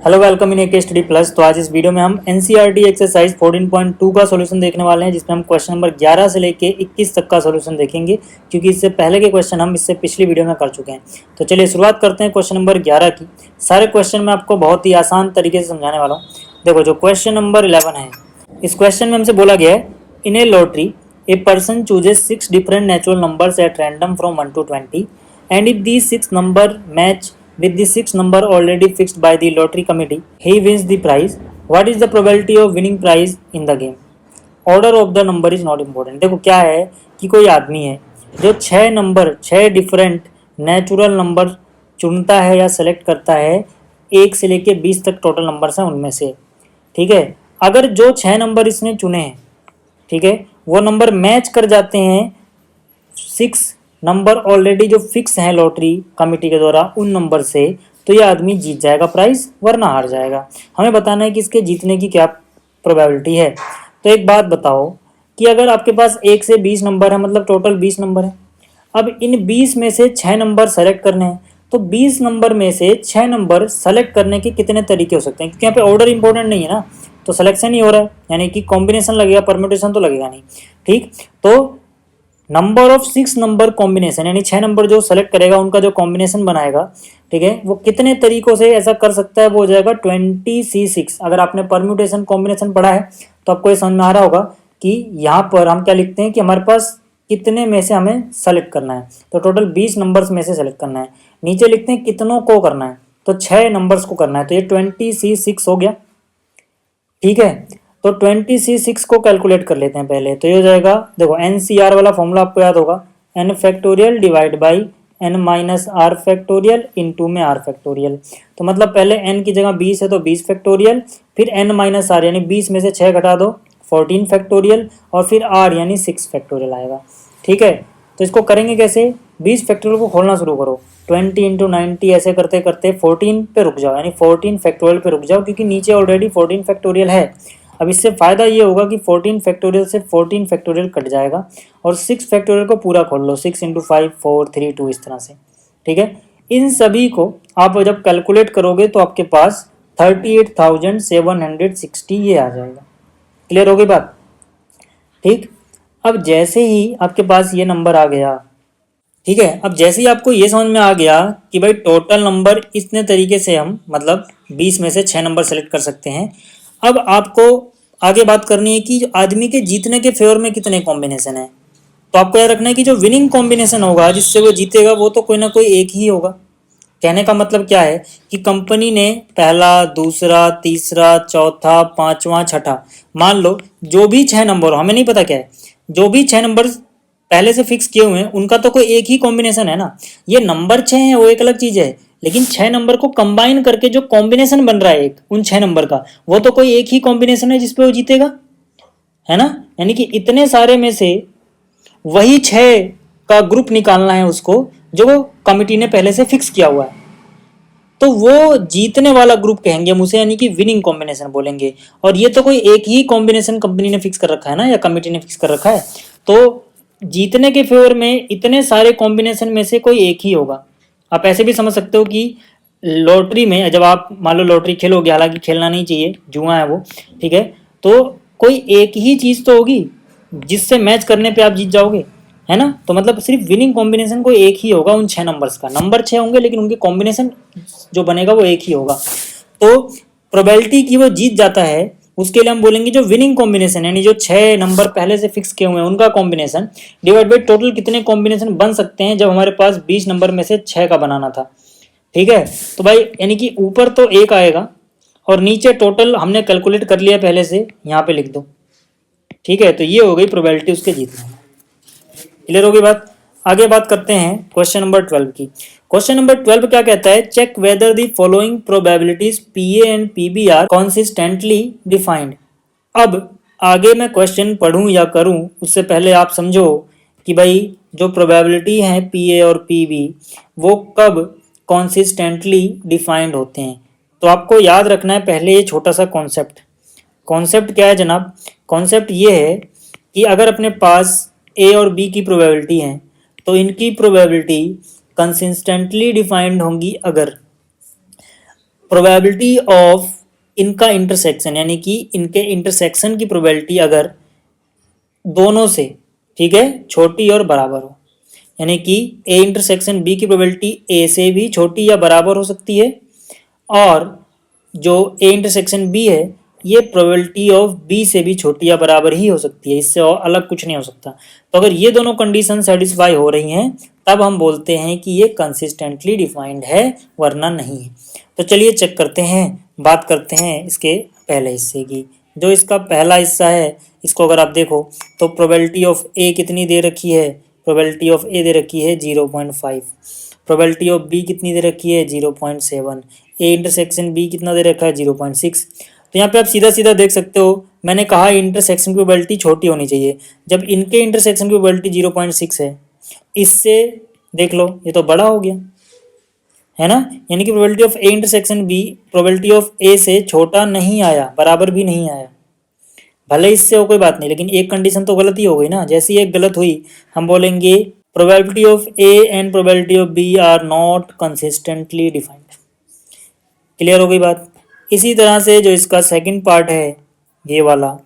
Hello welcome in AK study plus. तो आज इस वीडियो में हम एनसीईआरटी एक्सरसाइज 14.2 का सॉल्यूशन देखने वाले हैं, जिसमें हम क्वेश्चन नंबर 11 से लेके 21 तक का सॉल्यूशन देखेंगे, क्योंकि इससे पहले के क्वेश्चन हम इससे पिछली वीडियो में कर चुके हैं। तो चलिए शुरुआत करते हैं क्वेश्चन नंबर 11 की। सारे क्वेश्चन मैं आपको बहुत ही आसान तरीके से समझाने वाला हूँ। देखो, जो क्वेश्चन नंबर 11 है, इस क्वेश्चन में हमसे बोला गया है, in a lottery a person chooses 6 different natural numbers at random from 1 to 20 and if these 6 number match with the 6 number already fixed by the lottery committee, he wins the prize. What is the probability of winning prize in the game? Order of the number is not important. देखो क्या है कि कोई आदमी है जो 6 different natural number चुनता है या सेलेक्ट करता है, 1 से लेके 20 तक टोटल नंबर्स हैं उनमें से। ठीक है, अगर जो 6 नंबर इसने चुने हैं, ठीक है, वो नंबर मैच कर जाते हैं 6 नंबर ऑलरेडी जो फिक्स है लॉटरी कमेटी के द्वारा उन नंबर से, तो ये आदमी जीत जाएगा प्राइस, वरना हार जाएगा। हमें बताना है कि इसके जीतने की क्या प्रोबेबिलिटी है। तो एक बात बताओ कि अगर आपके पास 1 से 20 नंबर है, मतलब टोटल 20 नंबर है। अब इन 20 में से 6 नंबर सेलेक्ट करने हैं, तो 20 नंबर में से 6 नंबर सेलेक्ट करने के कितने तरीके हो सकते हैं, क्योंकि यहाँ पे ऑर्डर इंपॉर्टेंट नहीं है ना, तो सिलेक्शन ही हो रहा है, यानी कि कॉम्बिनेशन लगेगा, परम्यूटेशन तो लगेगा नहीं। ठीक, तो नंबर ऑफ 6 नंबर कॉम्बिनेशन, यानी 6 नंबर जो सेलेक्ट करेगा उनका जो कॉम्बिनेशन बनाएगा, ठीक है, वो कितने तरीकों से ऐसा कर सकता है, वो हो जाएगा 20C6। अगर आपने परम्यूटेशन कॉम्बिनेशन पढ़ा है तो आपको ये समझ में आ रहा होगा कि यहाँ पर हम क्या लिखते हैं कि हमारे पास कितने में से हमें सेलेक्ट करना है, तो टोटल 20 नंबर्स में से सेलेक्ट करना है। नीचे लिखते हैं कितनों को करना है, तो 6 नंबर्स को करना है, तो ये 20C6 हो गया। ठीक है, तो 20C6 को कैलकुलेट कर लेते हैं पहले। तो ये हो जाएगा, देखो NCR वाला फॉर्मूला आपको याद होगा, n factorial divide by n minus r factorial into में r फैक्टोरियल। तो मतलब पहले n की जगह 20 है तो 20 फैक्टोरियल, फिर n माइनस आर यानी 20 में से 6 घटा दो 14 फैक्टोरियल, और फिर r यानी 6 फैक्टोरियल आएगा। ठीक है, तो इसको करेंगे कैसे, 20 फैक्टोरियल को खोलना शुरू करो, 20 इंटू 90 ऐसे करते करते 14 पे रुक जाओ, यानी 14 फैक्टोरियल पे रुक जाओ, क्योंकि नीचे ऑलरेडी 14 फैक्टोरियल है। अब इससे फ़ायदा ये होगा कि 14 फैक्टोरियल से 14 फैक्टोरियल कट जाएगा, और 6 फैक्टोरियल को पूरा खोल लो, 6 इंटू 5 4 3 2 इस तरह से। ठीक है, इन सभी को आप जब कैलकुलेट करोगे तो आपके पास 38,760 ये आ जाएगा। क्लियर हो गई बात। ठीक, अब जैसे ही आपके पास ये नंबर आ गया, ठीक है, अब जैसे ही आपको ये समझ में आ गया कि भाई टोटल नंबर इतने तरीके से हम मतलब 20 में से 6 नंबर सेलेक्ट कर सकते हैं, अब आपको आगे बात करनी है कि जो आदमी के जीतने के फेवर में कितने कॉम्बिनेशन है। तो आपको याद रखना है कि जो विनिंग कॉम्बिनेशन होगा जिससे वो जीतेगा, वो तो कोई ना कोई एक ही होगा। कहने का मतलब क्या है कि कंपनी ने पहला, दूसरा, तीसरा, चौथा, पांचवा, छठा, मान लो जो भी 6 नंबर, हमें नहीं पता क्या है, जो भी 6 नंबर पहले से फिक्स किए हुए हैं उनका तो कोई एक ही कॉम्बिनेशन है ना। ये नंबर 6 है वो एक अलग चीज है, लेकिन 6 नंबर को कंबाइन करके जो कॉम्बिनेशन बन रहा है एक उन 6 नंबर का, वो तो कोई एक ही कॉम्बिनेशन है जिसपे वो जीतेगा, है ना। यानी कि इतने सारे में से वही 6 का ग्रुप निकालना है उसको, जो वो कमिटी ने पहले से फिक्स किया हुआ है, तो वो जीतने वाला ग्रुप कहेंगे हम उसे, यानी कि विनिंग कॉम्बिनेशन बोलेंगे। और ये तो कोई एक ही कॉम्बिनेशन कंपनी ने फिक्स कर रखा है ना, या कमिटी ने फिक्स कर रखा है, तो जीतने के फेवर में इतने सारे कॉम्बिनेशन में से कोई एक ही होगा। आप ऐसे भी समझ सकते हो कि लॉटरी में जब आप मान लो लॉटरी खेलोगे, हालांकि खेलना नहीं चाहिए, जुआ है वो, ठीक है, तो कोई एक ही चीज तो होगी जिससे मैच करने पे आप जीत जाओगे, है ना। तो मतलब सिर्फ विनिंग कॉम्बिनेशन कोई एक ही होगा उन 6 नंबर्स का, नंबर 6 होंगे लेकिन उनके कॉम्बिनेशन जो बनेगा वो एक ही होगा। तो प्रोबेबिलिटी की वो जीत जाता है, उसके लिए हम बोलेंगे जो विनिंग कॉम्बिनेशन, यानी जो 6 नंबर पहले से फिक्स किए हुए हैं उनका कॉम्बिनेशन डिवाइड बाई टोटल कितने कॉम्बिनेशन बन सकते हैं जब हमारे पास 20 नंबर में से 6 का बनाना था। ठीक है, तो भाई यानी कि ऊपर तो 1 आएगा और नीचे टोटल हमने कैलकुलेट कर लिया पहले से, यहाँ पे लिख दो। ठीक है, तो ये हो गई प्रोबेबिलिटी उसके जीतने में। क्लियर होगी बात। आगे बात करते हैं क्वेश्चन नंबर 12 की। क्वेश्चन नंबर 12 क्या कहता है, check whether the following probabilities PA and PB are consistently defined. अब आगे मैं क्वेश्चन पढ़ूं या करूं उससे पहले आप समझो कि भाई जो प्रोबेबिलिटी है पीए और पीबी वो कब कॉन्सिस्टेंटली डिफाइंड होते हैं। तो आपको याद रखना है पहले ये छोटा सा कॉन्सेप्ट। कॉन्सेप्ट क्या है जनाब, कॉन्सेप्ट ये है कि अगर अपने पास ए और बी की प्रोबेबिलिटी है तो इनकी प्रोबेबिलिटी कंसिस्टेंटली डिफाइंड होंगी। अगर प्रोबेबिलिटी ऑफ इनका इंटरसेक्शन, यानी कि इनके इंटरसेक्शन की प्रोबेबिलिटी अगर दोनों से, ठीक है, छोटी और बराबर हो, यानी कि ए इंटरसेक्शन बी की प्रोबेबिलिटी ए से भी छोटी या बराबर हो सकती है, और जो ए इंटरसेक्शन बी है ये प्रोबेबिलिटी ऑफ बी से भी छोटी या बराबर ही हो सकती है, इससे और अलग कुछ नहीं हो सकता। तो अगर ये दोनों कंडीशन सेटिस्फाई हो रही हैं तब हम बोलते हैं कि ये कंसिस्टेंटली डिफाइंड है, वरना नहीं है। तो चलिए चेक करते हैं, बात करते हैं इसके पहले हिस्से की। जो इसका पहला हिस्सा है इसको अगर आप देखो तो प्रोबेबिलिटी ऑफ ए कितनी दे रखी है, प्रोबेबिलिटी ऑफ ए दे रखी है 0.5, प्रोबेबिलिटी ऑफ बी कितनी दे रखी है 0.7, ए इंटरसेक्शन बी कितना दे रखा है 0.6। तो यहाँ पे आप सीधा सीधा देख सकते हो, मैंने कहा इंटरसेक्शन की प्रोबेबिलिटी छोटी होनी चाहिए, जब इनके इंटरसेक्शन की प्रोबेबिलिटी 0.6 है, इससे देख लो ये तो बड़ा हो गया है ना, यानी कि probability of A intersection B probability of A से छोटा नहीं आया, बराबर भी नहीं आया। भले इससे हो कोई बात नहीं, लेकिन एक कंडीशन तो गलत ही हो गई ना। जैसी एक गलत हुई हम बोलेंगे probability of A and probability of B are not consistently defined. Clear हो गई बात। इसी तरह से जो इसका सेकंड पार्ट है ये वाला,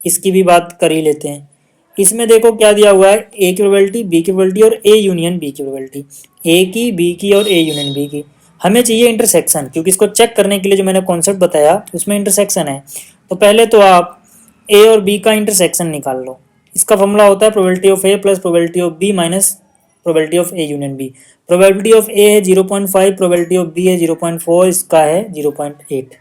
इसकी भी बात कर ही लेते हैं। इसमें देखो क्या दिया हुआ है, ए की प्रोबेबिलिटी, बी की प्रोबेबिलिटी और ए यूनियन बी की प्रोबेबिलिटी, ए की, बी की और ए यूनियन बी की। हमें चाहिए इंटरसेक्शन, क्योंकि इसको चेक करने के लिए जो मैंने कॉन्सेप्ट बताया उसमें इंटरसेक्शन है। तो पहले तो आप ए और बी का इंटरसेक्शन निकाल लो। इसका फॉर्मूला होता है probability of A plus probability of B minus probability of A union B. Probability of A है 0.5, प्रोबेबिलिटी ऑफ बी है 0.4, इसका है 0.8।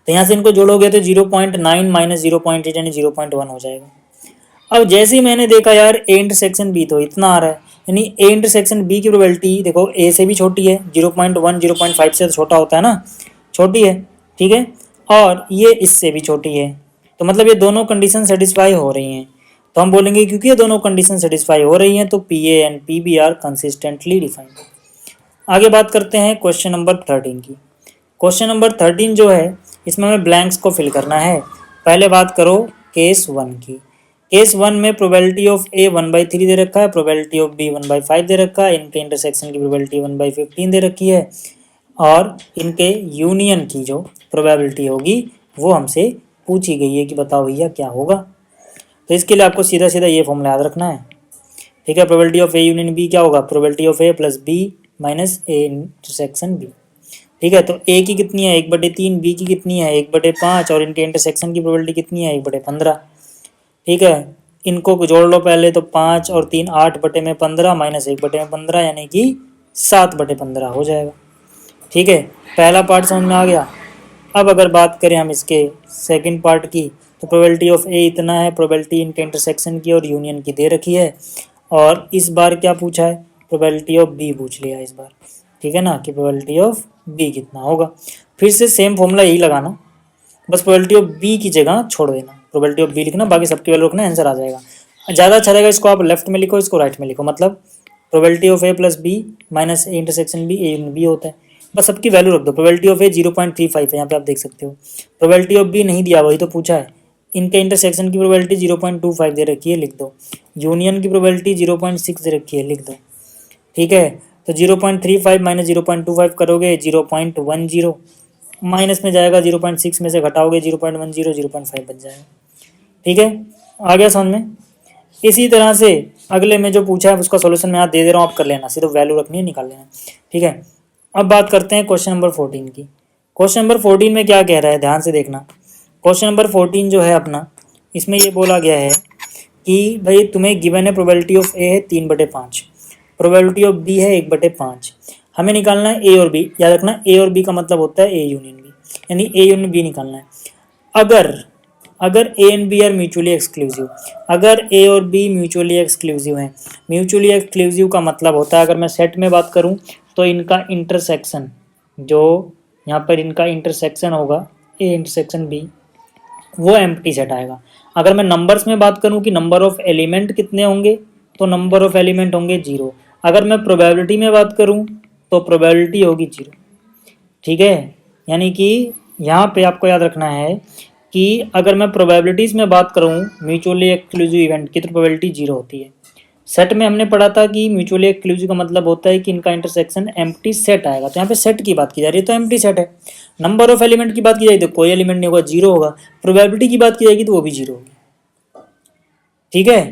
तो यहाँ से इनको जोड़ोगे तो 0.9 माइनस 0.8 यानी 0.1 हो जाएगा। अब जैसे ही मैंने देखा यार ए इंटरसेक्शन बी तो इतना आ रहा है, यानी ए इंटरसेक्शन बी की प्रोबेबिलिटी देखो ए से भी छोटी है, 0.1 0.5 से तो छोटा होता है ना, छोटी है, ठीक है, और ये इससे भी छोटी है। तो मतलब ये दोनों कंडीशन सेटिस्फाई हो रही हैं, तो हम बोलेंगे क्योंकि ये दोनों कंडीशन सेटिस्फाई हो रही हैं तो P A and P B are consistently defined. आगे बात करते हैं क्वेश्चन नंबर 13 की। क्वेश्चन नंबर 13 जो है इसमें हमें ब्लैंक्स को फिल करना है। पहले बात करो केस 1 की। केस 1 में प्रोबेबिलिटी ऑफ ए 1/3 दे रखा है, प्रोबेबिलिटी ऑफ बी 1/5 दे रखा है, इनके इंटरसेक्शन की प्रोबेबिलिटी 1/15 दे रखी है, और इनके यूनियन की जो प्रोबेबिलिटी होगी वो हमसे पूछी गई है कि बताओ भैया क्या होगा। तो इसके लिए आपको सीधा सीधा ये फॉर्मूला याद रखना है, ठीक है। Probability of A union B क्या होगा, probability of A plus B minus A intersection B, ठीक है। तो ए की कितनी है 1/3, बी की कितनी है 1/5, और इनके इंटरसेक्शन की प्रोबेबिलिटी कितनी है 1/15, ठीक है। इनको जोड़ लो पहले, तो 5 और 3 8/15 माइनस 1/15 यानी कि 7/15 हो जाएगा, ठीक है। पहला पार्ट समझ में आ गया। अब अगर बात करें हम इसके सेकंड पार्ट की, तो प्रोबेबिलिटी ऑफ ए इतना है, प्रोबेबिलिटी इनके इंटरसेक्शन की और यूनियन की दे रखी है, और इस बार क्या पूछा है, प्रोबेबिलिटी ऑफ बी पूछ लिया इस बार, ठीक है ना, कि प्रोबेबिलिटी ऑफ बी कितना होगा। फिर से सेम फॉर्मूला यही लगाना, बस प्रोबेबिलिटी ऑफ बी की जगह छोड़ देना, प्रोबेबिलिटी ऑफ बी लिखना, बाकी सबकी वैल्यू रखना, आंसर आ जाएगा। ज़्यादा अच्छा रहेगा इसको आप लेफ्ट में लिखो, इसको राइट में लिखो, मतलब probability of A plus B minus A intersection B, A B होता है, बस सबकी वैल्यू रख दो। प्रोबेबिलिटी ऑफ ए 0.35 है, यहाँ पे आप देख सकते हो। प्रोबेबिलिटी ऑफ बी नहीं दिया, वही तो पूछा है। इनके इंटरसेक्शन की प्रोबेबिलिटी 0.25 दे रखी है, लिख दो। यूनियन की प्रोबेबिलिटी 0.6 दे रखी है, लिख दो, ठीक है। तो 0.35 माइनस 0.25 करोगे 0.10, माइनस में जाएगा 0.6 में से घटाओगे 0.10, 0.5 बच जाएगा, ठीक है। आ गया समझ में। इसी तरह से अगले में जो पूछा है उसका सॉल्यूशन मैं यहाँ दे दे रहा हूँ, आप कर लेना, सिर्फ वैल्यू रखनी है, निकाल लेना, ठीक है। अब बात करते हैं क्वेश्चन नंबर 14 की। क्वेश्चन नंबर 14 में क्या कह रहा है, ध्यान से देखना। क्वेश्चन नंबर 14 जो है अपना, इसमें ये बोला गया है कि भाई तुम्हें गिवन है प्रोबेबिलिटी ऑफ ए है 3/5, प्रोबेबिलिटी ऑफ बी है 1/5, हमें निकालना है ए और बी। याद रखना ए और बी का मतलब होता है ए यूनियन बी, यानी ए यूनियन बी निकालना है। अगर A and B are mutually exclusive, अगर ए और बी म्यूचुअली एक्सक्लूसिव हैं, म्यूचुअली एक्सक्लूसिव का मतलब होता है, अगर मैं सेट में बात करूं तो इनका इंटरसेक्शन, जो यहाँ पर इनका इंटरसेक्शन होगा ए इंटरसेक्शन बी, वो एम्प्टी सेट आएगा। अगर मैं नंबर्स में बात करूं कि नंबर ऑफ एलिमेंट कितने होंगे, तो नंबर ऑफ एलिमेंट होंगे 0। अगर मैं प्रोबेबिलिटी में बात करूं तो प्रोबेबिलिटी होगी 0, ठीक है। यानी कि यहाँ पे आपको याद रखना है कि अगर मैं प्रोबेबिलिटीज़ में बात करूँ म्यूचुअली एक्सक्लूसिव इवेंट की, तो प्रोबेबिलिटी 0 होती है। सेट में हमने पढ़ा था कि म्यूचुअली एक्सक्लूसिव का मतलब होता है कि इनका इंटरसेक्शन एम्प्टी सेट आएगा, तो यहाँ पे सेट की बात की जा रही है तो एम्प्टी सेट है। नंबर ऑफ एलिमेंट की बात की जाएगी तो कोई एलिमेंट नहीं होगा, जीरो होगा। प्रोबेबिलिटी की बात की जाएगी तो वो भी जीरो होगी। ठीक है,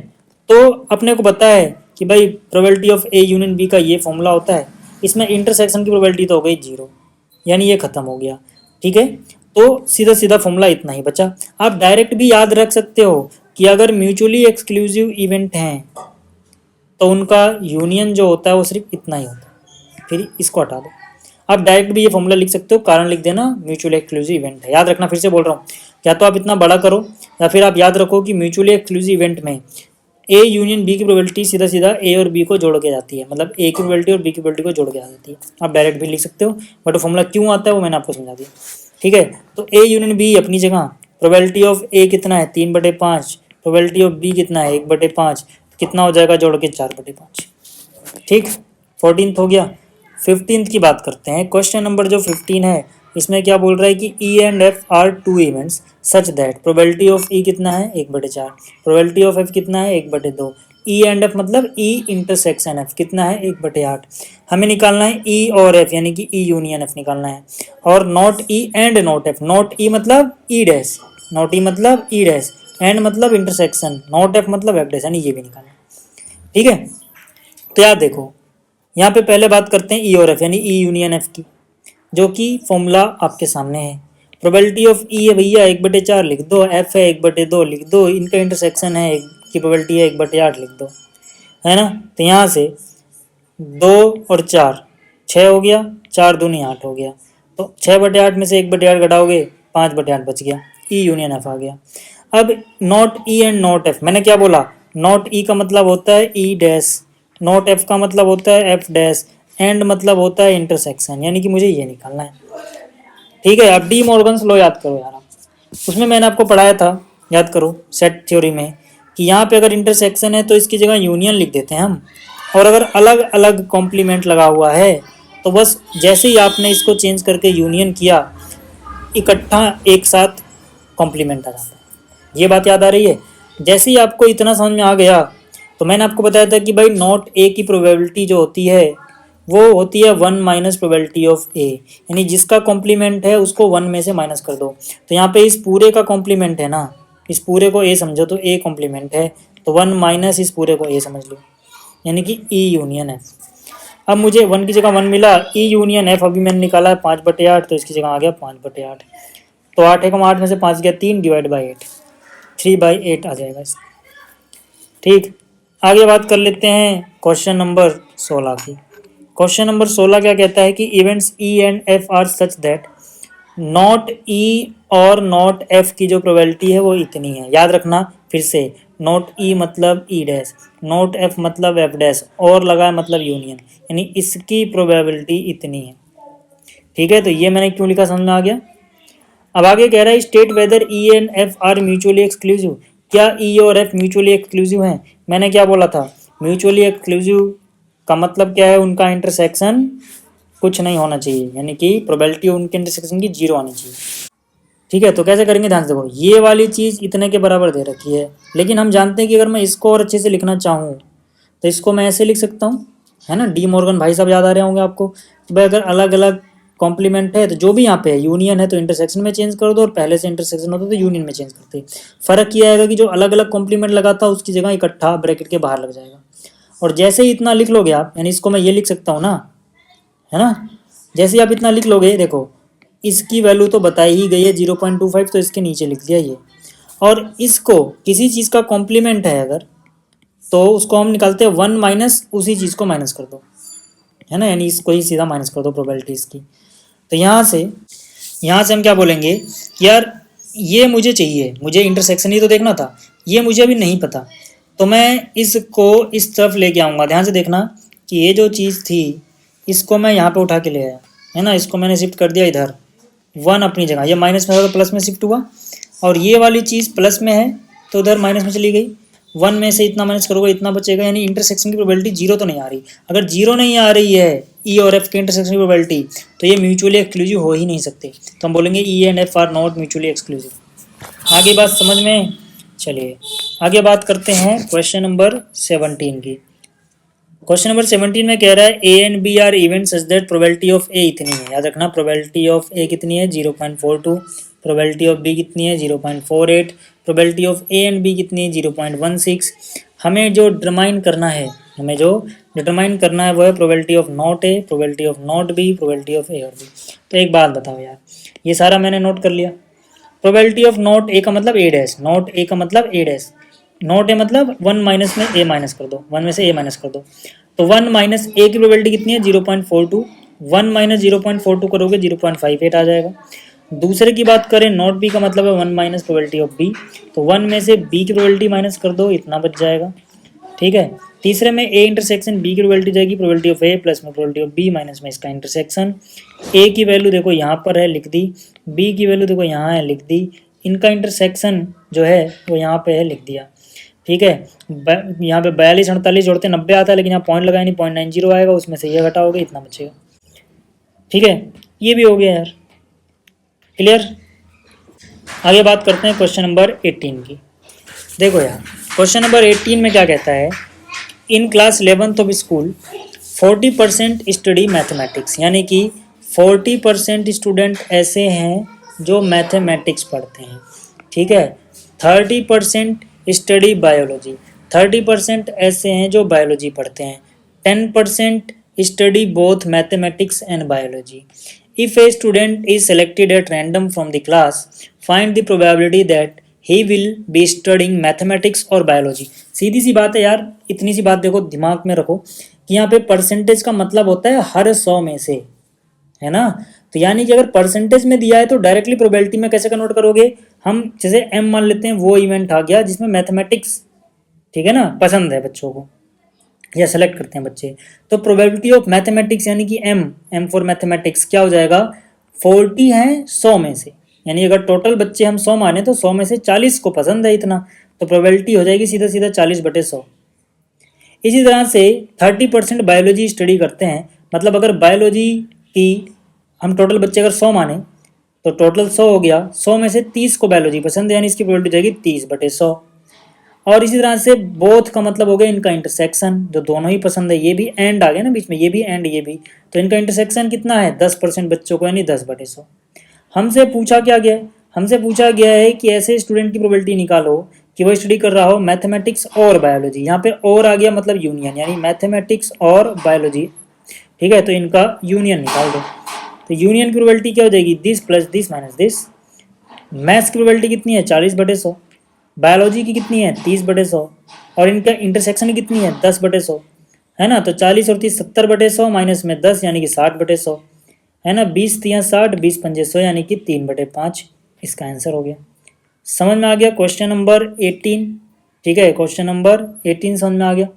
तो अपने को पता है कि भाई probability of A union B का ये फॉर्मूला होता है, इसमें इंटरसेक्शन की प्रोबेबिलिटी तो हो गई जीरो, यानी ये खत्म हो गया। ठीक है, तो सीधा सीधा फॉर्मूला इतना ही बचा। आप डायरेक्ट भी याद रख सकते हो कि अगर म्यूचुअली एक्सक्लूसिव इवेंट हैं तो उनका यूनियन जो होता है वो सिर्फ इतना ही होता है, फिर इसको हटा दो। आप डायरेक्ट भी ये फॉर्मूला लिख सकते हो, कारण लिख देना म्यूचुअली एक्सक्लूसिव इवेंट है। याद रखना, फिर से बोल रहा हूँ, या तो आप इतना बड़ा करो या फिर आप याद रखो कि म्यूचुअली एक्सक्लूसिव इवेंट में ए यूनियन बी की प्रोबेबिलिटी सीधा सीधा ए और बी को जोड़ के जाती है, मतलब ए की प्रोबेबिलिटी और बी की प्रोबेबिलिटी को जोड़ के आ जाती है। आप डायरेक्ट भी लिख सकते हो, बट फॉर्मूला क्यों आता है वो मैंने आपको समझा दिया। ठीक है, तो ए यूनियन बी अपनी जगह, प्रोबेबिलिटी ऑफ ए कितना है 3/5, प्रोबेबिलिटी ऑफ बी कितना है 1/5, कितना हो जाएगा जोड़ के 4/5। ठीक, 14th हो गया। 15th की बात करते हैं। क्वेश्चन नंबर जो 15 है इसमें क्या बोल रहा है कि E and F are two events such that probability of E कितना है 1/4, प्रोबेबिलिटी ऑफ एफ कितना है 1/2। ई एंड एफ मतलब ई इंटरसेक्शन एफ कितना है 1/8। हमें निकालना है ई और एफ, यानी कि ई यूनियन एफ निकालना है। और not E and not F, not E मतलब ई डैश, नॉट ई मतलब ई डैश, एंड मतलब इंटरसेक्शन, नॉट एफ मतलब एफ डैश, यानी ये भी निकालना है। ठीक है, तो याद देखो, यहाँ पे पहले बात करते हैं ई और एफ यानी ई यूनियन एफ की, जो कि फॉर्मूला आपके सामने है। प्रोबेबिलिटी ऑफ ई है भैया 1/4 लिख दो, एफ है 1/2 लिख दो, इनका इंटरसेक्शन है की प्रोबेबिलिटी है 1/8 लिख दो, है ना। तो यहाँ से 2 और 4 6 हो गया, 4 दूनी 8 हो गया, तो 6/8 में से 1/8 घटाओगे 5/8 बच गया, ई यूनियन एफ आ गया। अब not E and not F, मैंने क्या बोला, नॉट ई का मतलब होता है ई डैश, नॉट एफ का मतलब होता है एफ डैश, एंड मतलब होता है इंटरसेक्शन, यानी कि मुझे ये निकालना है। ठीक है, अब डी मॉर्गन्स लॉ याद करो यार, उसमें मैंने आपको पढ़ाया था, याद करो सेट थ्योरी में, कि यहाँ पे अगर इंटरसेक्शन है तो इसकी जगह यूनियन लिख देते हैं हम, और अगर अलग अलग कॉम्प्लीमेंट लगा हुआ है तो बस जैसे ही आपने इसको चेंज करके यूनियन किया, इकट्ठा एक साथ कॉम्प्लीमेंट आ जाता है। ये बात याद आ रही है। जैसे ही आपको इतना समझ में आ गया तो मैंने आपको बताया था कि भाई नॉट ए की प्रोबेबिलिटी जो होती है वो होती है 1 माइनस प्रोबेबिलिटी ऑफ ए, यानी जिसका कॉम्प्लीमेंट है उसको 1 में से माइनस कर दो। तो यहाँ पे इस पूरे का कॉम्प्लीमेंट है ना, इस पूरे को ए समझो तो ए कॉम्प्लीमेंट है, तो 1 माइनस इस पूरे को ए समझ लो, यानी कि ई यूनियन एफ। अब मुझे 1 की जगह 1 मिला, ई यूनियन एफ अभी मैंने निकाला है 5/8, तो इसकी जगह आ गया 5/8। तो 8 एकम 8 में से 5 गया 3 डिवाइड बाई 8, 3/8 आ जाएगा इसका। ठीक, आगे बात कर लेते हैं क्वेश्चन नंबर 16 की। क्वेश्चन नंबर 16 क्या कहता है कि events E and F are such that not E और नॉट एफ की जो प्रोबेबिलिटी है वो इतनी है। याद रखना फिर से, नॉट ई मतलब ई डैश, नॉट एफ मतलब एफ डैश, और लगा मतलब यूनियन, यानी इसकी प्रोबेबिलिटी इतनी है। ठीक है, तो ये मैंने क्यों लिखा समझ में आ गया। अब आगे कह रहा है state whether E and F are mutually exclusive, क्या ई और एफ म्यूचुअली एक्सक्लूसिव हैं। मैंने क्या बोला था, म्यूचुअली एक्सक्लूसिव का मतलब क्या है, उनका इंटरसेक्शन कुछ नहीं होना चाहिए, यानी कि प्रोबेबिलिटी उनके इंटरसेक्शन की 0 आनी चाहिए। ठीक है, तो कैसे करेंगे ध्यान से देखो, ये वाली चीज़ इतने के बराबर दे रखी है, लेकिन हम जानते हैं कि अगर मैं इसको और अच्छे से लिखना चाहूँ तो इसको मैं ऐसे लिख सकता हूँ, है ना। डी मॉर्गन भाई साहब याद आ रहे होंगे आपको, तो भाई अगर अलग अलग कॉम्प्लीमेंट है तो जो भी यहाँ पे है यूनियन है तो इंटरसेक्शन में चेंज कर दो, और पहले से इंटरसेक्शन होता तो यूनियन में चेंज करते। फर्क ये आएगा कि जो अलग अलग कॉम्प्लीमेंट लगाता उसकी जगह इकट्ठा ब्रैकेट के बाहर लग जाएगा। और जैसे ही इतना लिख लोगे आप, यानी इसको मैं ये लिख सकता हूँ ना, है ना, जैसे ही आप इतना लिख लोगे, देखो इसकी वैल्यू तो बताई ही गई है 0.25, तो इसके नीचे लिख दिया ये। और इसको किसी चीज़ का कॉम्प्लीमेंट है अगर, तो उसको हम निकालते हैं 1 माइनस उसी चीज़ को माइनस कर दो, है ना, यानी इसको ही सीधा माइनस कर दो प्रोबेबिलिटीज़ की। तो यहाँ से हम क्या बोलेंगे कि यार ये मुझे चाहिए, मुझे इंटरसेक्शन ही तो देखना था, ये मुझे अभी नहीं पता, तो मैं इसको इस तरफ लेके आऊँगा। ध्यान से देखना कि ये जो चीज़ थी इसको मैं यहाँ पे उठा के ले आया, है ना, इसको मैंने शिफ्ट कर दिया इधर, 1 अपनी जगह, ये माइनस में था तो प्लस में शिफ्ट हुआ, और ये वाली चीज़ प्लस में है तो उधर माइनस में चली गई। 1 में से इतना माइनस करोगे इतना बचेगा, यानी इंटरसेक्शन की प्रोबेबिलिटी 0 तो नहीं आ रही। अगर 0 नहीं आ रही है ई और एफ के इंटरसेक्शन की प्रोबेबिलिटी, तो ये म्यूचुअली एक्सक्लूसिव हो ही नहीं सकते, तो हम बोलेंगे ई and F are not mutually exclusive. आगे बात समझ में, चलिए आगे बात करते हैं क्वेश्चन नंबर 17 की। क्वेश्चन नंबर 17 में कह रहा है A and B are event such that probability of A इतनी है। याद रखना प्रोबेबिलिटी ऑफ ए कितनी है 0.42, प्रोबेबिलिटी ऑफ बी कितनी है 0.48, probability of A and B कितनी है 0.16। हमें जो डिटरमाइन करना है वो है probability of not A, probability of not B, probability of A और बी। तो एक बात बताओ यार, ये सारा मैंने नोट कर लिया। प्रोबेबिलिटी ऑफ नॉट ए का मतलब ए डैश, नॉट ए का मतलब ए डैश, नॉट ए मतलब 1 माइनस में ए माइनस कर दो, 1 में से ए माइनस कर दो। तो 1 माइनस ए की प्रोबेबिलिटी कितनी है 0.42, 1 माइनस 0.42 करोगे 0.58 आ जाएगा। दूसरे की बात करें नॉट बी का मतलब है 1 माइनस प्रोबेबिलिटी ऑफ बी, तो 1 में से बी की प्रोबेबिलिटी माइनस कर दो, इतना बच जाएगा। ठीक है, तीसरे में ए इंटरसेक्शन बी की प्रोबेबिलिटी जाएगी प्रोबेबिलिटी ऑफ ए प्लस में प्रोबेबिलिटी ऑफ बी माइनस में इसका इंटरसेक्शन। ए की वैल्यू देखो यहाँ पर है लिख दी, बी की वैल्यू देखो यहाँ है लिख दी, इनका इंटरसेक्शन जो है वो यहाँ पे है लिख दिया। ठीक है, यहाँ पे 42 48 जोड़ते 90 आता है, लेकिन यहाँ पॉइंट लगाए नहीं, 0.90 आएगा, उसमें से ये घटाओगे इतना बचेगा। ठीक है, ये भी हो गया यार, क्लियर। आगे बात करते हैं क्वेश्चन नंबर 18 की। देखो यार क्वेश्चन नंबर 18 में क्या कहता है, in class 11th of school 40% study mathematics, यानी कि 40% स्टूडेंट ऐसे हैं जो मैथमेटिक्स पढ़ते हैं। ठीक है, 30% स्टडी बायोलॉजी, 30% ऐसे हैं जो बायोलॉजी पढ़ते हैं, 10% study both mathematics and biology. If a student is selected at random from the class, find the probability that he will be studying mathematics और बायोलॉजी। सीधी सी बात है यार, इतनी सी बात देखो दिमाग में रखो कि यहाँ पे परसेंटेज का मतलब होता है हर 100 में से, है ना। तो यानी कि अगर परसेंटेज में दिया है तो डायरेक्टली प्रोबेबिलिटी में कैसे कन्वर्ट करोगे, हम जैसे एम मान लेते हैं, वो इवेंट आ गया जिसमें मैथमेटिक्स, ठीक है ना, पसंद है बच्चों को या सेलेक्ट करते हैं बच्चे, तो प्रोबेबिलिटी ऑफ मैथमेटिक्स यानी कि एम फॉर मैथमेटिक्स क्या हो जाएगा 40 है 100 में से, यानी अगर टोटल बच्चे हम 100 माने तो 100 में से 40 को पसंद है इतना, तो प्रोबेबिलिटी हो जाएगी सीधा सीधा 40/100। इसी तरह से 30% बायोलॉजी स्टडी करते हैं, मतलब अगर बायोलॉजी की हम टोटल बच्चे अगर 100 माने तो टोटल 100 हो गया, 100 में से 30 को बायोलॉजी पसंद है, यानी इसकी प्रोबेबिलिटी जाएगी 30/100। और इसी तरह से बोथ का मतलब हो गया इनका इंटरसेक्शन, जो दोनों ही पसंद है, ये भी एंड आ गया ना बीच में, ये भी एंड ये भी, तो इनका इंटरसेक्शन कितना है 10% बच्चों को, यानी 10/100। हमसे पूछा क्या गया है, हमसे पूछा गया है कि ऐसे स्टूडेंट की प्रोबेबिलिटी निकालो कि वो स्टडी कर रहा हो मैथमेटिक्स और बायोलॉजी। यहाँ पे और आ गया मतलब यूनियन, यानी मैथमेटिक्स और बायोलॉजी। ठीक है, तो इनका यूनियन निकाल दो, तो यूनियन की प्रोबेबिलिटी क्या हो जाएगी this plus this minus this. Maths की प्रोबेबिलिटी कितनी है 40/100, बायोलॉजी की कितनी है 30/100, और इनका इंटरसेक्शन कितनी है 10/100, है ना। तो 40 और 30 70/100 माइनस में 10 यानी कि 60/100, है ना। 20 3 60, 20 5 100 यानी कि 3/5, इसका आंसर हो गया। समझ में आ गया क्वेश्चन नंबर 18। ठीक है, क्वेश्चन नंबर 18 समझ में आ गया।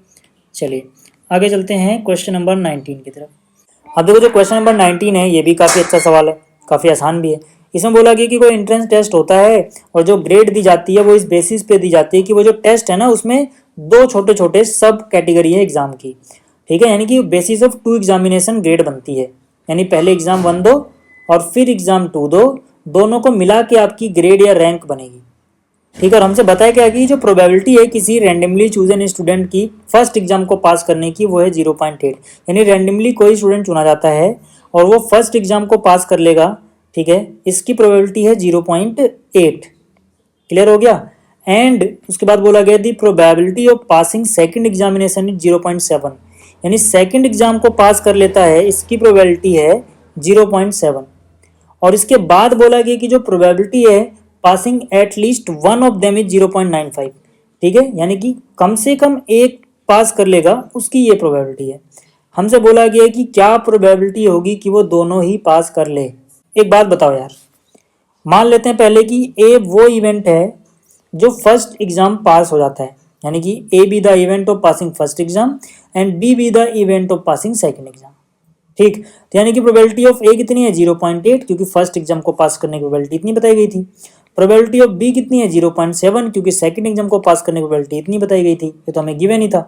चलिए आगे चलते हैं क्वेश्चन नंबर 19 की तरफ। अब देखो जो क्वेश्चन नंबर 19 है ये भी काफ़ी अच्छा सवाल है, काफ़ी आसान भी है। इसमें बोला गया कि कोई एंट्रेंस टेस्ट होता है और जो ग्रेड दी जाती है वो इस बेसिस पे दी जाती है कि वो जो टेस्ट है ना उसमें 2 छोटे छोटे सब कैटेगरी है एग्जाम की। ठीक है, यानी कि बेसिस ऑफ 2 एग्जामिनेशन ग्रेड बनती है, यानी पहले एग्जाम 1 दो और फिर एग्जाम 2 दो, दोनों को मिला के आपकी ग्रेड या रैंक बनेगी। ठीक है, और हमसे बताया क्या कि जो प्रोबेबिलिटी है किसी रैंडमली चूजन स्टूडेंट की फर्स्ट एग्जाम को पास करने की वो है 0.8, यानी रैंडमली कोई स्टूडेंट चुना जाता है और वो फर्स्ट एग्जाम को पास कर लेगा। ठीक है, इसकी प्रोबेबिलिटी है 0.8। क्लियर हो गया। एंड उसके बाद बोला गया the probability of passing second examination is 0.7, यानी सेकंड एग्जाम को पास कर लेता है इसकी प्रोबेबिलिटी है 0.7। और इसके बाद बोला गया कि जो प्रोबेबिलिटी है passing at least one of them is 0.95। ठीक है, यानी कि कम से कम एक पास कर लेगा उसकी ये प्रोबेबिलिटी है। हमसे बोला गया है कि क्या प्रोबेबिलिटी होगी कि वो दोनों ही पास कर ले। एक बात बताओ यार, मान लेते हैं पहले कि ए वो इवेंट है जो फर्स्ट एग्जाम पास हो जाता है, यानी कि A be the event of passing first exam and be the event of passing second exam. ठीक, तो यानी कि प्रोबेबिलिटी ऑफ ए कितनी है 0.8, क्योंकि फर्स्ट एग्जाम को पास करने की प्रोबेबिलिटी इतनी बताई गई थी। प्रोबेबिलिटी ऑफ बी कितनी है 0.7, क्योंकि सेकंड एग्जाम को पास करने की प्रोबेबिलिटी इतनी बताई गई थी, ये तो हमें गिवन ही था।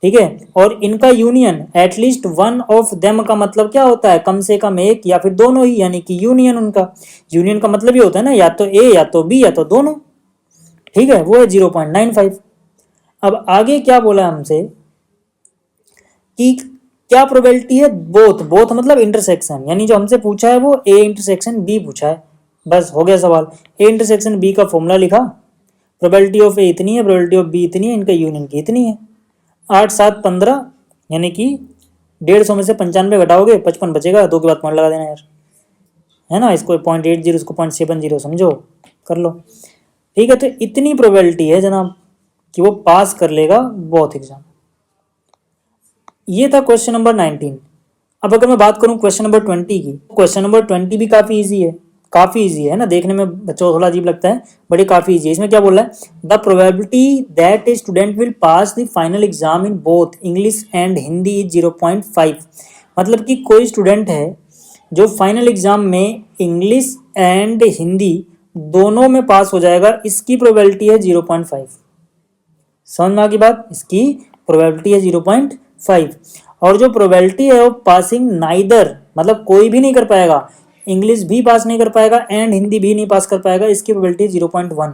ठीक है, और इनका union at least one of them का मतलब क्या होता है कम से कम एक या फिर दोनों ही, यानी कि यूनियन उनका। यूनियन का मतलब ये होता है ना या तो ए या तो बी या तो दोनों। ठीक है, वो है 0.95। अब आगे क्या बोला हमसे कि क्या प्रोबेबिलिटी है, बोथ बोथ मतलब इंटरसेक्शन, यानी जो हमसे पूछा है वो ए इंटरसेक्शन बी पूछा है। बस हो गया सवाल। ए इंटरसेक्शन बी का फॉर्मूला लिखा, प्रोबेबिलिटी ऑफ ए इतनी है, प्रोबेबिलिटी ऑफ बी इतनी है, इनका यूनियन की इतनी है। 8 7 15, यानी कि 150 में से 95 घटाओगे 55 बचेगा, 2 के बाद पॉइंट लगा देना यार, है ना। इसको 0.80 इसको 0.70 समझो, कर लो। ठीक है, तो इतनी प्रोबेबिलिटी है जनाब कि वो पास कर लेगा बोथ एग्जाम। ये था क्वेश्चन नंबर 19। अब अगर मैं बात करूं क्वेश्चन नंबर 20 की, क्वेश्चन नंबर 20 भी काफ़ी इजी है, काफ़ी इजी है ना, देखने में बच्चों को थोड़ा अजीब लगता है, बट ये काफ़ी इजी है। इसमें क्या बोल रहा है, the probability that a student will pass the final exam in both English and Hindi is 0.5। मतलब कि कोई स्टूडेंट है जो फाइनल एग्जाम में इंग्लिश एंड हिंदी दोनों में पास हो जाएगा, इसकी प्रोबेबिलिटी है 0.5। समझ में आ गई बात, इसकी प्रोबेबिलिटी है 0.5। और जो प्रोबेबिलिटी है वो पासिंग नाइदर, मतलब कोई भी नहीं कर पाएगा, इंग्लिश भी पास नहीं कर पाएगा एंड हिंदी भी नहीं पास कर पाएगा, इसकी प्रोबेबिलिटी 0.1।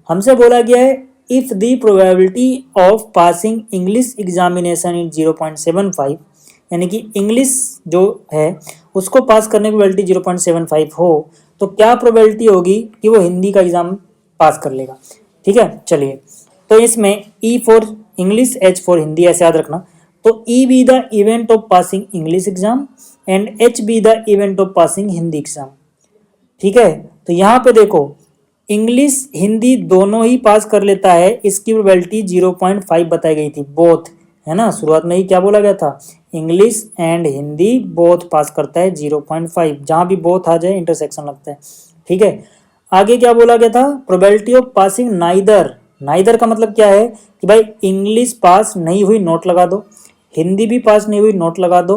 हमसे बोला गया है if the probability of passing English examination in 0.75, यानी कि इंग्लिश जो है उसको पास करने की प्रोबेबिलिटी 0.75 हो, तो क्या प्रोबेबिलिटी होगी कि वो हिंदी का एग्जाम पास कर लेगा। ठीक है, चलिए, तो इसमें E for English, H for Hindi, ऐसे याद रखना। तो E be the event of passing English exam and H be the event of passing Hindi exam. ठीक है, तो यहाँ पे देखो इंग्लिश हिंदी दोनों ही पास कर लेता है, इसकी प्रोबेबिलिटी 0.5 बताई गई थी, बोथ, है ना। शुरुआत में ही क्या बोला गया था, इंग्लिश एंड हिंदी बोथ पास करता है 0.5, जहाँ भी बोथ आ जाए इंटरसेक्शन लगता है। ठीक है, आगे क्या बोला गया था, probability of passing neither. Neither का मतलब क्या है कि भाई इंग्लिश पास नहीं हुई नोट लगा दो, हिंदी भी पास नहीं हुई नोट लगा दो,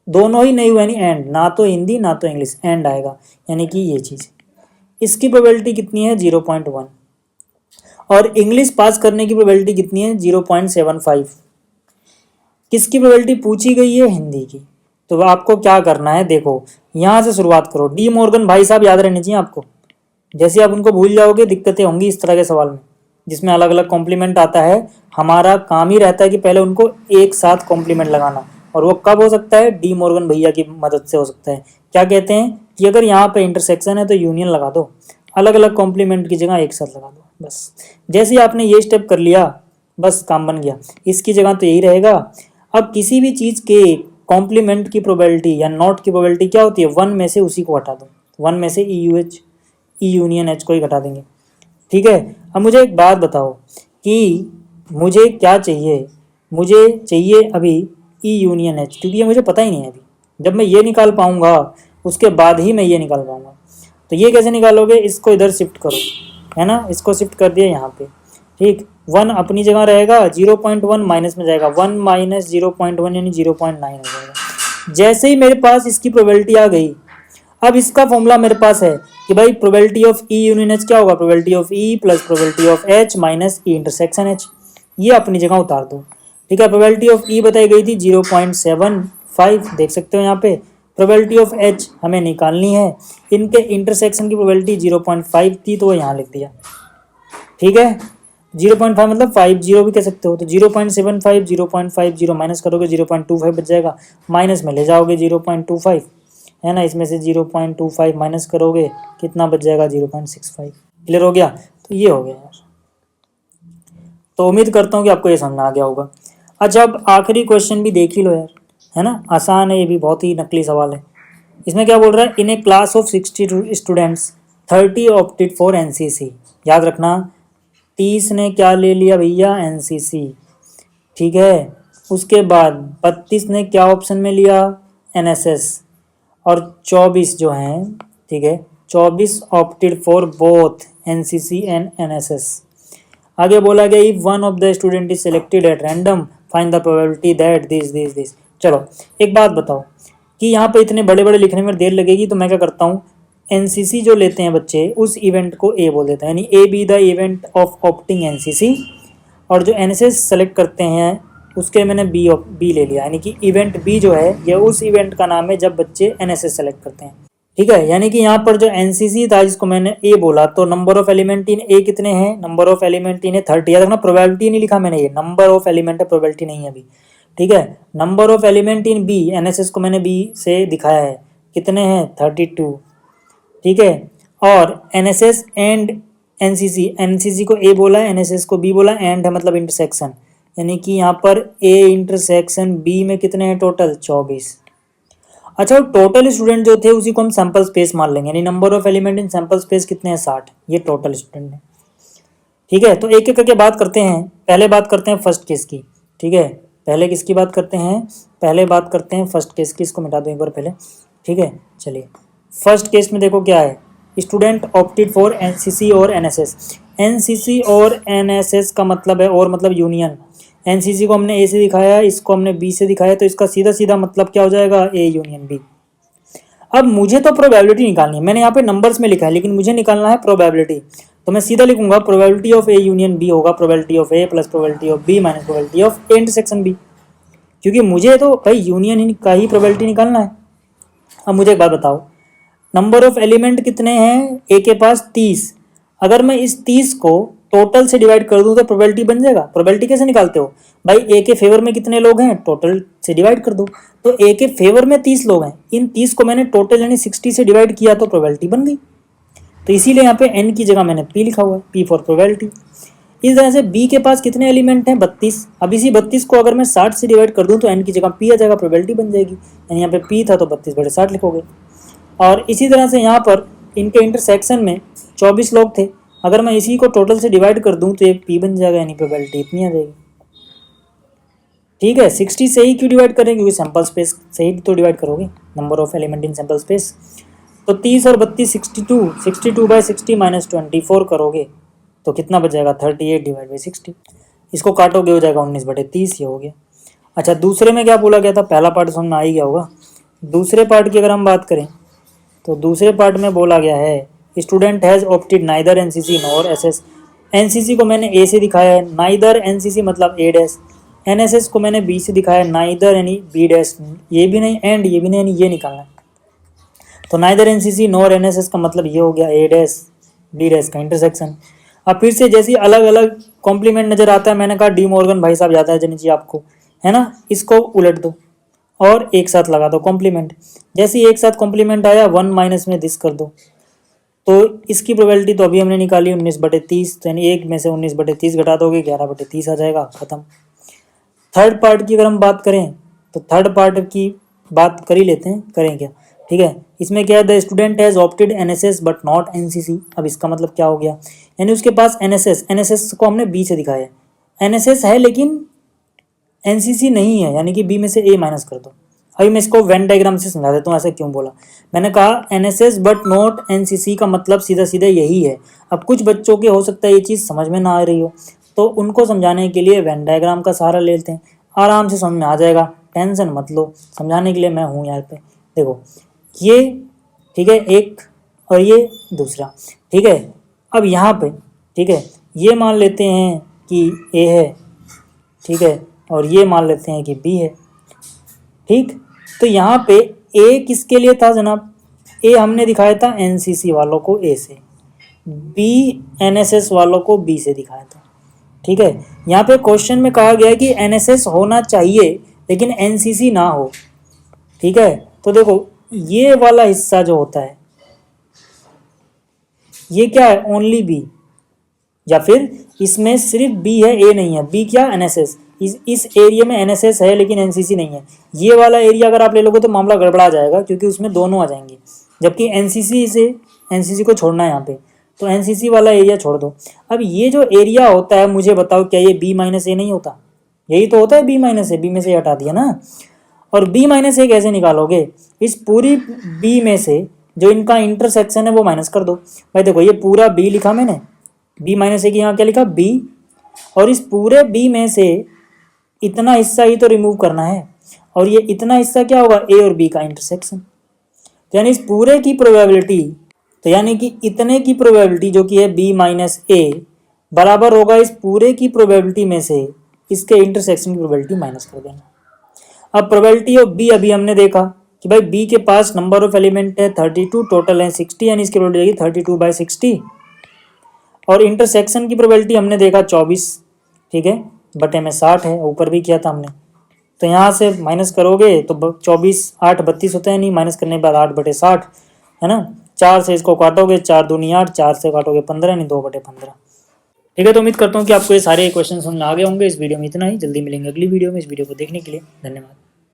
दोनों ही नहीं हुए यानी एंड, ना तो हिंदी ना तो इंग्लिश, एंड आएगा, यानी कि ये चीज़। इसकी प्रोबेबिलिटी कितनी है 0.1, और इंग्लिश पास करने की प्रोबेबिलिटी कितनी है 0.75। किसकी प्रोबेबिलिटी पूछी गई है, हिंदी की। तो आपको क्या करना है, देखो यहाँ से शुरुआत करो, डी मॉर्गन भाई साहब याद रहने चाहिए आपको। जैसे आप उनको भूल जाओगे दिक्कतें होंगी इस तरह के सवाल में, जिसमें अलग अलग कॉम्प्लीमेंट आता है। हमारा काम ही रहता है कि पहले उनको एक साथ कॉम्प्लीमेंट लगाना, और वो कब हो सकता है, डी मॉर्गन भैया की मदद से हो सकता है। क्या कहते हैं कि अगर यहाँ पे इंटरसेक्शन है तो यूनियन लगा दो, अलग अलग कॉम्प्लीमेंट की जगह एक साथ लगा दो, बस। जैसे ही आपने ये स्टेप कर लिया बस काम बन गया। इसकी जगह तो यही रहेगा। अब किसी भी चीज़ के कॉम्प्लीमेंट की प्रोबेबिलिटी या नॉट की प्रोबेबिलिटी क्या होती है, 1 में से उसी को हटा दो, 1 में से E U H, E union H को ही घटा देंगे। ठीक है, अब मुझे एक बात बताओ कि मुझे क्या चाहिए, मुझे चाहिए अभी ई यूनियन एच, क्योंकि ये मुझे पता ही नहीं है अभी। जब मैं ये निकाल पाऊंगा उसके बाद ही मैं ये निकाल पाऊंगा। तो ये कैसे निकालोगे, इसको इधर शिफ्ट करो, है ना, इसको शिफ्ट कर दिया यहाँ पे। ठीक, 1 अपनी जगह रहेगा, 0.1 माइनस में जाएगा, 1 माइनस 0.1 यानी 0.9 हो जाएगा। जैसे ही मेरे पास इसकी प्रोबेबिलिटी आ गई, अब इसका फॉर्मूला मेरे पास है कि भाई probability of E union H क्या होगा, probability of E plus probability of H minus E intersection H. ये अपनी जगह उतार दो। ठीक है, प्रोबेबिलिटी ऑफ ई बताई गई थी 0.75, देख सकते हो यहाँ पे। प्रोबेबिलिटी ऑफ एच हमें निकालनी है, इनके इंटरसेक्शन की प्रोबेबिलिटी 0.5 थी तो वो यहाँ लिख दिया। ठीक है, 0.5 मतलब 50 भी कह सकते हो, तो 0.75 0.50 माइनस करोगे 0.25 बच जाएगा, माइनस में ले जाओगे 0.25, है ना। इसमें से 0.25 माइनस करोगे कितना बच जाएगा, 0.65। क्लियर हो गया, तो ये हो गया यार। तो उम्मीद करता हूँ कि आपको ये समझ आ गया होगा। अच्छा, अब आखिरी क्वेश्चन भी देख ही लो यार, है ना, आसान है ये भी, बहुत ही नकली सवाल है। इसमें क्या बोल रहा है, in a class of 62 students 30 opted for NCC. याद रखना 30 ने क्या ले लिया भैया, एनसीसी। ठीक है, उसके बाद 32 ने क्या ऑप्शन में लिया, एनएसएस, और 24 जो हैं, ठीक है, 24 opted for both NCC and NSS. आगे बोला गया if one of the student is selected at random find the probability that this. चलो एक बात बताओ कि यहाँ पे इतने बड़े बड़े लिखने में देर लगेगी, तो मैं क्या करता हूँ, एनसीसी जो लेते हैं बच्चे उस इवेंट को ए बोल देता है, यानी A be the event of opting NCC, और जो एनएसएस सेलेक्ट करते हैं उसके मैंने बी ले लिया, यानी कि इवेंट बी जो है ये उस इवेंट का नाम है जब बच्चे एनएसएस सेलेक्ट करते हैं। ठीक है, यानी कि यहाँ पर जो एनसीसी था जिसको मैंने ए बोला, तो number of element in A कितने हैं, number of element in A 30। याद रखना प्रोबेबिलिटी नहीं लिखा मैंने, ये नंबर ऑफ एलिमेंट है, प्रोबेबिलिटी नहीं है अभी। ठीक है, number of element in B, NSS को मैंने बी से दिखाया है, कितने हैं 32। ठीक है, और एनएसएस एंड एनसीसी, एनसीसी को ए बोला है, एनएसएस को बी बोला, एंड है मतलब इंटरसेक्शन, यानी कि यहाँ पर ए इंटरसेक्शन बी में कितने हैं टोटल 24। अच्छा, टोटल स्टूडेंट जो थे उसी को हम सैंपल स्पेस मान लेंगे, यानी number of element in sample space कितने हैं 60, ये टोटल स्टूडेंट है। ठीक है, तो एक एक करके बात करते हैं। पहले बात करते हैं फर्स्ट केस की। ठीक है, पहले किसकी बात करते हैं, पहले बात करते हैं फर्स्ट केस की, इसको मिटा दो एक बार पहले। ठीक है, चलिए फर्स्ट केस में देखो क्या है, स्टूडेंट ऑप्टेड फॉर एनसीसी और एनएसएस। एनसीसी और एनएसएस का मतलब है और मतलब यूनियन। एनसीसी को हमने ए से दिखाया, इसको हमने बी से दिखाया, तो इसका सीधा सीधा मतलब क्या हो जाएगा, ए यूनियन बी। अब मुझे तो प्रोबेबिलिटी निकालनी है, मैंने यहाँ पे नंबर्स में लिखा है लेकिन मुझे निकालना है प्रोबेबिलिटी, तो मैं सीधा लिखूंगा probability of A union B होगा probability of A plus probability of B minus probability of A intersection B, क्योंकि मुझे तो भाई यूनियन का ही प्रोबेबिलिटी निकालना है। अब मुझे एक बात बताओ, नंबर ऑफ एलिमेंट कितने हैं ए के पास 30, अगर मैं इस 30 को टोटल से डिवाइड कर दूं तो प्रोबेबिलिटी बन जाएगा। प्रोबेबिलिटी कैसे निकालते हो भाई, ए के फेवर में कितने लोग हैं टोटल से डिवाइड कर दो, तो ए के फेवर में 30 लोग हैं, इन 30 को मैंने टोटल यानी 60 से डिवाइड किया तो प्रोबेबिलिटी बन गई। तो इसीलिए यहाँ पे एन की जगह मैंने पी लिखा हुआ है, पी फॉर प्रोबेबिलिटी। इस तरह से बी के पास कितने एलिमेंट हैं 32, अब इसी 32 को अगर मैं 60 से डिवाइड कर दूं तो एन की जगह पी आ जाएगा, प्रोबेबिलिटी बन जाएगी, यानी यहाँ पे पी था तो 32/60 लिखोगे। और इसी तरह से यहाँ पर इनके इंटरसेक्शन में 24 लोग थे, अगर मैं इसी को टोटल से डिवाइड कर दूं तो एक पी बन जाएगा, यानी प्रोबेबिलिटी इतनी आ जाएगी। ठीक है, 60 से ही क्यों डिवाइड करेंगे, क्योंकि सैंपल स्पेस से ही तो डिवाइड करोगे, number of element in sample space. तो 30 और 32 62, 62/60 माइनस 24 करोगे तो कितना बच जाएगा 38/60, इसको काटोगे हो जाएगा 19/30, ये हो गया। अच्छा, दूसरे में क्या बोला गया था, पहला पार्ट समझ में आ ही गया होगा। दूसरे पार्ट की अगर हम बात करें तो दूसरे पार्ट में बोला गया है student has opted neither NCC nor SS. NCC को मैंने ए से दिखाया है, नाइदर एनसीसी मतलब ए डैश, एनएसएस को मैंने बी से दिखाया है, नाइदर यानी बी डैश, ये भी नहीं एंड ये भी नहीं, यानी ये निकालना है। तो नाइदर एनसीसी नॉर एनएसएस का मतलब ये हो गया ए डैश बी डैश का इंटरसेक्शन। अब फिर से जैसे अलग अलग कॉम्प्लीमेंट नजर आता है, मैंने कहा डी मॉर्गन भाई साहब याद है जनिए आपको, है ना, इसको उलट दो और एक साथ लगा दो कॉम्प्लीमेंट। जैसे ही एक साथ कॉम्प्लीमेंट आया 1 माइनस में दिस कर दो, तो इसकी प्रोबेबिलिटी तो अभी हमने निकाली 19/30, तो यानी 1 में से 19/30 घटा दोगे 11/30 आ जाएगा, खत्म। थर्ड पार्ट की अगर हम बात करें तो थर्ड पार्ट की बात कर ही लेते हैं, करें क्या। ठीक है, इसमें क्या है, the student has opted NSS but not NCC. अब इसका मतलब क्या हो गया, यानी उसके पास एनएसएस को हमने बी से दिखाया है, एनएसएस है लेकिन एनसीसी नहीं है, यानी कि बी में से ए माइनस कर दो। अभी मैं इसको वेन डायग्राम से समझा देता हूँ ऐसा क्यों बोला। मैंने कहा एनएसएस बट नॉट एनसीसी का मतलब सीधा सीधा यही है। अब कुछ बच्चों के हो सकता है ये चीज़ समझ में ना आ रही हो, तो उनको समझाने के लिए वेन डायग्राम का सहारा लेते हैं, आराम से समझ में आ जाएगा, टेंशन मत लो, समझाने के लिए मैं हूँ यहाँ पे। देखो ये ठीक है एक, और ये दूसरा। ठीक है, अब यहाँ पे ठीक है ये मान लेते हैं कि ए है, ठीक है, और ये मान लेते हैं कि बी है। ठीक, तो यहाँ पे ए किसके लिए था जनाब, ए हमने दिखाया था एनसीसी वालों को ए से, बी एनएसएस वालों को बी से दिखाया था। ठीक है, यहाँ पे क्वेश्चन में कहा गया है कि एनएसएस होना चाहिए लेकिन एनसीसी ना हो। ठीक है, तो देखो ये वाला हिस्सा जो होता है ये क्या है, ओनली बी, या फिर इसमें सिर्फ बी है ए नहीं है, बी क्या एनएसएस, इस एरिया में एनएसएस है लेकिन एनसीसी नहीं है। ये वाला एरिया अगर आप ले लोगे तो मामला गड़बड़ा जाएगा, क्योंकि उसमें दोनों आ जाएंगे, जबकि एनसीसी को छोड़ना है यहाँ पे, तो एनसीसी वाला एरिया छोड़ दो। अब ये जो एरिया होता है मुझे बताओ, क्या ये बी माइनस ए नहीं होता, यही तो होता है बी माइनस ए, बी में से हटा दिया ना। और बी माइनस ए कैसे निकालोगे, इस पूरी बी में से जो इनका इंटरसेक्शन है वो माइनस कर दो। भाई देखो ये पूरा बी लिखा मैंने, बी माइनस ए की यहाँ क्या लिखा बी, और इस पूरे बी में से इतना हिस्सा ही तो रिमूव करना है, और ये इतना हिस्सा क्या होगा, ए और बी का इंटरसेक्शन। तो यानी इस पूरे की प्रोबेबिलिटी, तो यानी कि इतने की प्रोबेबिलिटी जो कि है बी माइनस ए बराबर होगा इस पूरे की प्रोबेबिलिटी में से इसके इंटरसेक्शन की प्रोबेबिलिटी माइनस कर देना। अब प्रोबेबिलिटी ऑफ बी अभी हमने देखा कि भाई बी के पास नंबर ऑफ एलिमेंट है 32, टोटल है 60, यानी इसकी प्रोबेबिलिटी जाएगी 32/60। और इंटरसेक्शन की प्रोबेबिलिटी हमने देखा 24, ठीक है, बटे में 60 है, ऊपर भी किया था हमने। तो यहाँ से माइनस करोगे तो 24, 8 32 होता है, नहीं माइनस करने के बाद 8/60 है ना। 4 से इसको काटोगे, 4 दूनी 8, 4 से काटोगे 15, नहीं 2/15। ठीक है, तो उम्मीद करता हूँ कि आपको ये सारे क्वेश्चन समझ में आ गए होंगे। इस वीडियो में इतना ही, जल्दी मिलेंगे अगली वीडियो में। इस वीडियो को देखने के लिए धन्यवाद।